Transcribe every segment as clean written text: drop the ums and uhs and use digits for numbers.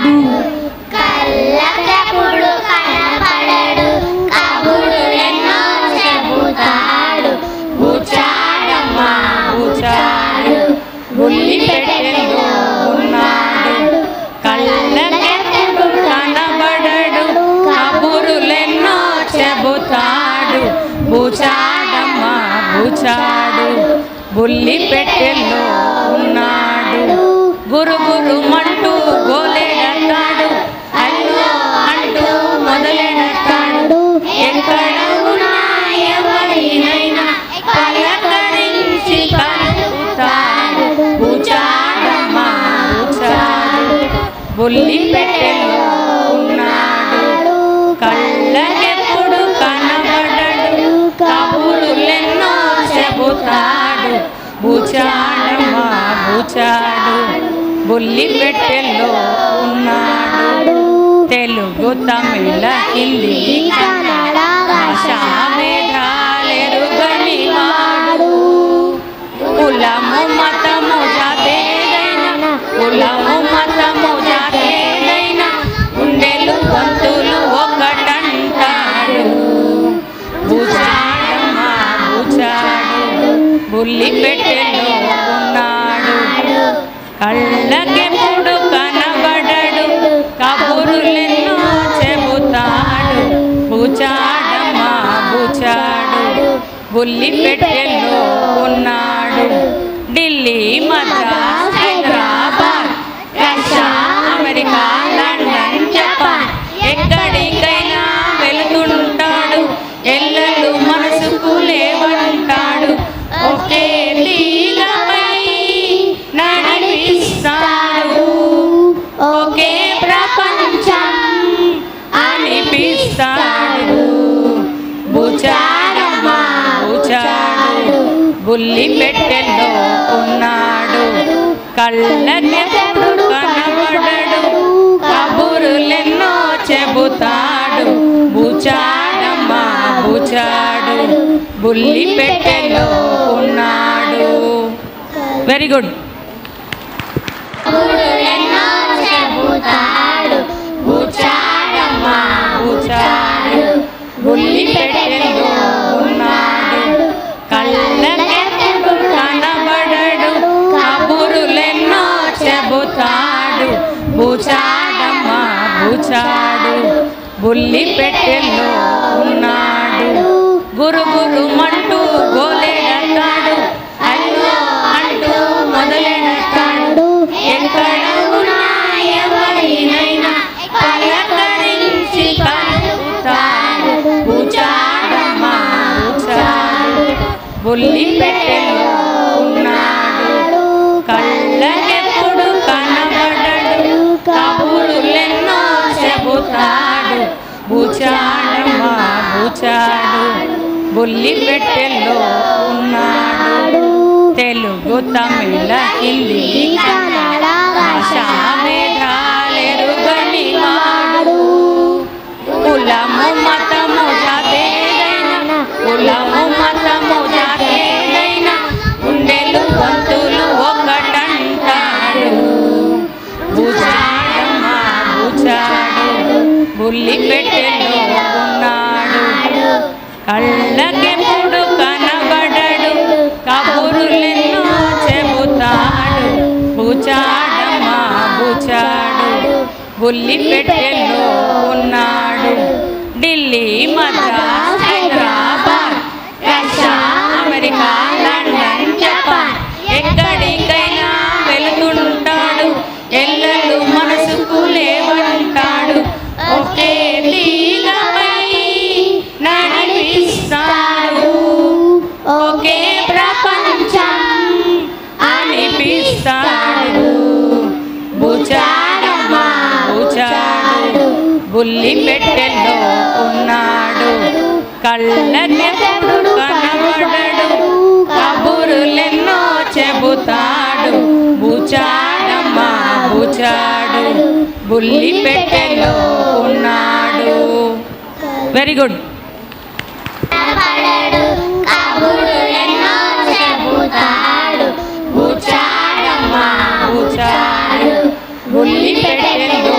చెబుతాడు, కళ్ళకెప్పుడు కనబడడు, కబురులెన్నో చెబుతాడు. బుచ్చాడమ్మా బుచ్చాడు, బుల్లి పెట్టెలో ఉన్నాడు. కళ్ళకెప్పుడు కనబడడు, కబురులెన్నో చెబుతాడు. బుచాడమ్మా బుచాడు, బుల్లి పెట్టెలో ఉన్నాడు. గురుగురు మంటూ గోలెడతాడు, అయ్యో అంటూ మొదలెడతాడు. ఎక్కడ ఉన్నా ఎవరినైనా పలకరించి కలుపుతాడు. బుచాడమ్మా బుచాడు, బుల్లి పెట్టెలో ఉన్నాడు. కళ్ళకెప్పుడు కనబడడు, కబురులెన్నో చెబుతాడు. బుచాడమ్మా బుచాడు, బుల్లి పెట్టెలో ఉన్నాడు. తెలుగు తమిళ హిందీ కన్నడ భాషా భేదాలెరుగని వాడు. కులము మతము జాతేదైనా, కులము మతము జాతేదైనా, గుండెలు గొంతులు ఒకటంటాడు. బుచాడమ్మా బుచాడు, బుల్లి పెట్టెలో ఉన్నాడు. కళ్ళకెప్పుడు కనబడడు, కబురులెన్నో చెబుతాడు. బుచాడమ్మా బుచాడు, బుల్లి పెట్టెలో ఉన్నాడు. Delhi Madras Hyderabad Russia America London Japan, ఎక్కడికైనా వెళుతుంటాడు. ఎల్లలు మనసుకు లేవంటాడు. ఒకే తీగపై నడిపిస్తాడు, ఒకే ప్రపంచం అనిపిస్తాడు. బుచాడమ్మా బుచాడు, బుల్లి పెట్టెలో ఉన్నాడు. కళ్ళకెప్పుడు కనబడడు, కబురులెన్నో చెబుతాడు. బుచాడమ్మా బుచాడు, బుల్లి పెట్టెలో ఉన్నాడు. Very good. కబురులెన్నో చెబుతాడు. బుచ్చాడమ్మా బుచాడు, బుల్లి పెట్టెలో ఉన్నాడు. కళ్ళకెప్పుడు కనబడడు, కబురులెన్నో చెబుతాడు. బుచాడమ్మా బుచాడు, బుల్లి పెట్టెలో ఉన్నాడు. గురుగురు మంటూ గోలెడతాడు, అయ్యో అంటూ మొదలెడతాడు. ఎక్కడ ఉన్నా ఎవరినైనా పలకరించి కలుపుతాడు. బుచాడమ్మా బుచాడు, బుల్లి పెట్టెలో ఉన్నాడు. కళ్ళకెప్పుడు కనబడడు, కబురులెన్నో చెబుతాడు. బుచాడమ్మా బుచాడు, బుల్లి పెట్టెలో ఉన్నాడు. తెలుగు తమిళ హిందీ కన్నడ భాషా భేదాలెరుగని వాడు. కులము మతము జాతేదైనా, కులము మతము జాతేదైనా, గుండెలు గొంతులు ఒకటంటాడు. బుచాడమ్మా బుచాడు, బుల్లి పెట్టెలో ఉన్నాడు. కళ్ళకెప్పుడు కనబడడు, కబురులెన్నో చెబుతాడు. బుచాడమ్మా బుచాడు, బుల్లి పెట్టెలో ఉన్నాడు. Delhi Madras Hyderabad Russia America London Japan, ఎక్కడికైనా వెళుతుంటాడు. ఎల్లలు మనసుకు లేవంటాడు. ఒకే తీగపై నడిపిస్తాడు, ఒకే ప్రపంచం అనిపిస్తాడు. బుచాడమ్మా బుచాడు, బుల్లి పెట్టెలో ఉన్నాడు. కళ్ళకెప్పుడు కనబడడు, కబురులెన్నో చెబుతాడు. బుచాడమ్మా బుచాడు, బుల్లి పెట్టెలో ఉన్నాడు. Very good. కబురులెన్నో చెబుతాడు. బుచాడమ్మా బుచాడు, బుల్లి పెట్టెలో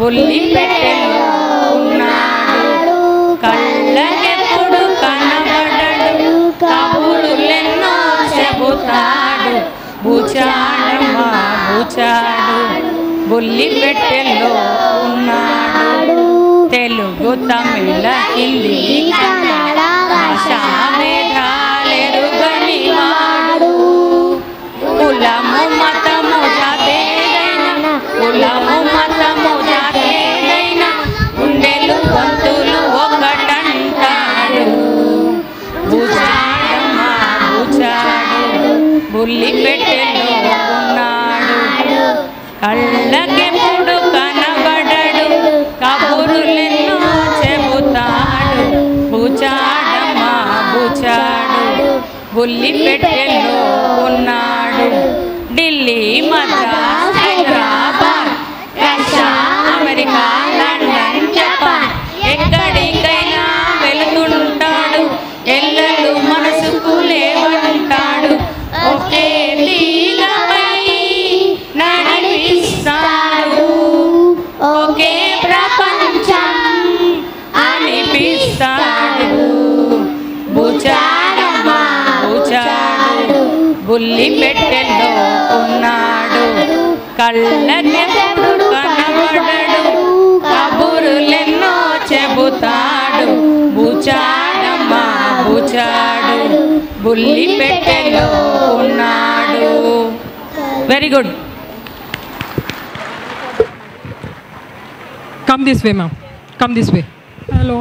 బుల్లి పెట్టెలో ఉన్నాడు కళ్ళకెప్పుడు కనబడడు కబురులెన్నో చెబుతాడు బూచాడమ్మా బూచాడు బుల్లి పెట్టెలో ఉన్నాడు తెలుగు తమిళ హిందీ కన్నడ భాషా భేదాలెరుగని వాడు కులము మతము జాతేదైనా కులము మతము జాతేదైనా గుండెలు గొంతులు ఒకటంటాడు బూచాడమ్మా బూచాడు బుల్లి పెట్టెలో ఉన్నాడు కళ్ళకెప్పుడు కనబడడు కబురులెన్నో చెబుతాడు బూచాడమ్మా బూచాడు బుల్లి పెట్టెలో ఉన్నాడు Delhi Madras Hyderabad Russia America London Japan ఎక్కడికైనా వెళుతుంటాడు ఎల్లలు మనసుకు లేవంటాడు ఒకే తీగపై నడిపిస్తాడు ఒకే ప్రపంచం అనిపిస్తాడు బూచాడమ్మా బూచాడు బుల్లి పెట్టెలో ఉన్నాడు కళ్ళకెప్పుడు కనబడడు కబురులెన్నో చెబుతాడు బూచాడమ్మా బూచాడు బుల్లి పెట్టెలో ఉన్నాడు very good Come this way, ma'am. Come this way. Hello.